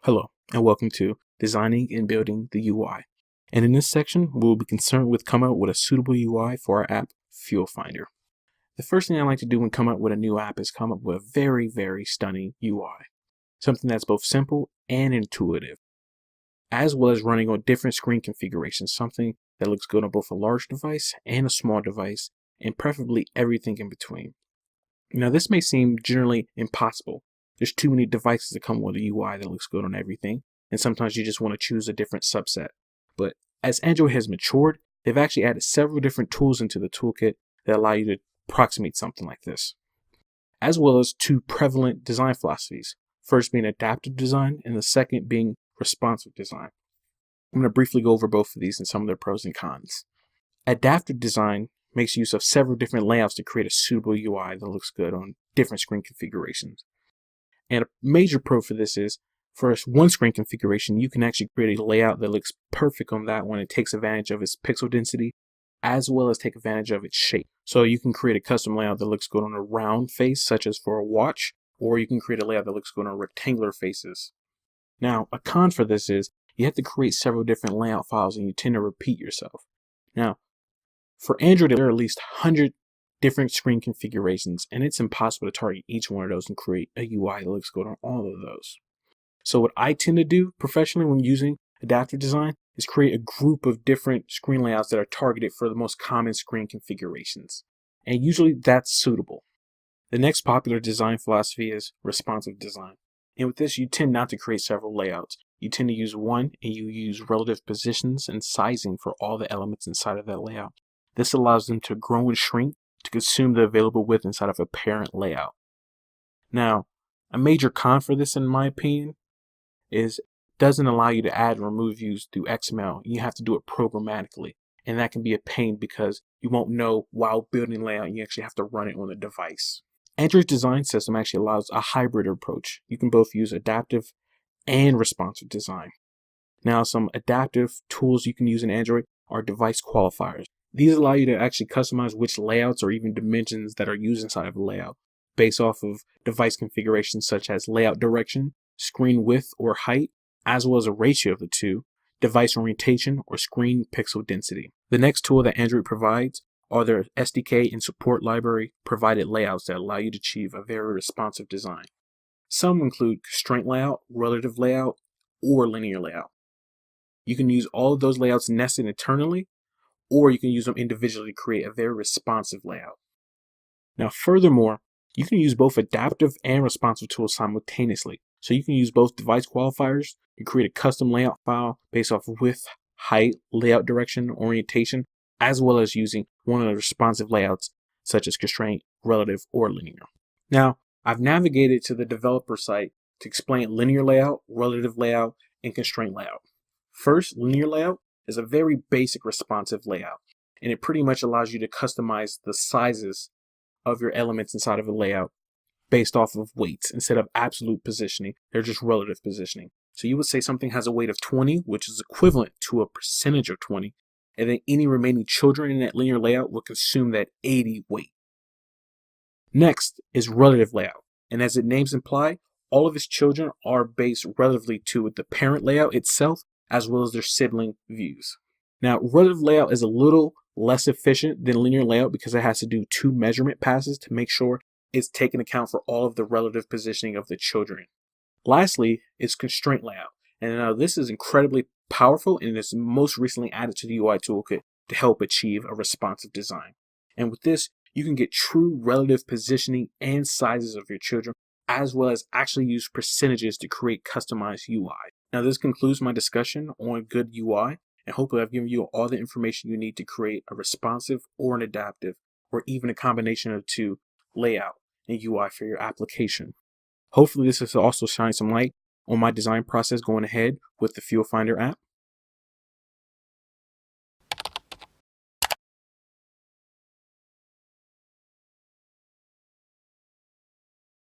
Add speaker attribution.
Speaker 1: Hello, and welcome to Designing and Building the UI. And in this section, we'll be concerned with coming up with a suitable UI for our app, Fuel Finder. The first thing I like to do when coming up with a new app is come up with a very stunning UI. Something that's both simple and intuitive, as well as running on different screen configurations, something that looks good on both a large device and a small device, and preferably everything in between. Now, this may seem generally impossible. There's too many devices that come with a UI that looks good on everything, and sometimes you just want to choose a different subset. But as Android has matured, they've actually added several different tools into the toolkit that allow you to approximate something like this, as well as two prevalent design philosophies, first being adaptive design and the second being responsive design. I'm going to briefly go over both of these and some of their pros and cons. Adaptive design makes use of several different layouts to create a suitable UI that looks good on different screen configurations. And a major pro for this is, for one screen configuration, you can actually create a layout that looks perfect on that one. It takes advantage of its pixel density, as well as take advantage of its shape. So you can create a custom layout that looks good on a round face, such as for a watch, or you can create a layout that looks good on rectangular faces. Now, a con for this is, you have to create several different layout files and you tend to repeat yourself. Now, for Android, there are at least 100 different screen configurations, and it's impossible to target each one of those and create a UI that looks good on all of those. So what I tend to do professionally when using adaptive design is create a group of different screen layouts that are targeted for the most common screen configurations. And usually that's suitable. The next popular design philosophy is responsive design. And with this, you tend not to create several layouts. You tend to use one, and you use relative positions and sizing for all the elements inside of that layout. This allows them to grow and shrink to consume the available width inside of a parent layout. Now, a major con for this, in my opinion, is it doesn't allow you to add and remove views through XML. You have to do it programmatically, and that can be a pain because you won't know while building layout. You actually have to run it on the device. Android's design system actually allows a hybrid approach. You can both use adaptive and responsive design. Now, some adaptive tools you can use in Android are device qualifiers. These allow you to actually customize which layouts or even dimensions that are used inside of a layout based off of device configurations such as layout direction, screen width or height, as well as a ratio of the two, device orientation, or screen pixel density. The next tool that Android provides are their SDK and support library provided layouts that allow you to achieve a very responsive design. Some include constraint layout, relative layout, or linear layout. You can use all of those layouts nested internally, or you can use them individually to create a very responsive layout. Now, furthermore, you can use both adaptive and responsive tools simultaneously. So you can use both device qualifiers to create a custom layout file based off of width, height, layout direction, orientation, as well as using one of the responsive layouts such as constraint, relative, or linear. Now, I've navigated to the developer site to explain linear layout, relative layout, and constraint layout. First, linear layout is a very basic responsive layout, and it pretty much allows you to customize the sizes of your elements inside of a layout based off of weights. Instead of absolute positioning, they're just relative positioning. So you would say something has a weight of 20, which is equivalent to a percentage of 20, and then any remaining children in that linear layout will consume that 80 weight. Next is relative layout, and as its names imply, all of its children are based relatively to the parent layout itself, as well as their sibling views. Now, relative layout is a little less efficient than linear layout because it has to do 2 measurement passes to make sure it's taking account for all of the relative positioning of the children. Lastly is constraint layout, and now this is incredibly powerful and is most recently added to the UI toolkit to help achieve a responsive design. And with this, you can get true relative positioning and sizes of your children, as well as actually use percentages to create customized UI. Now, this concludes my discussion on good UI, and hopefully I've given you all the information you need to create a responsive or an adaptive, or even a combination of two layout and UI for your application. Hopefully this has also shined some light on my design process going ahead with the Fuel Finder app.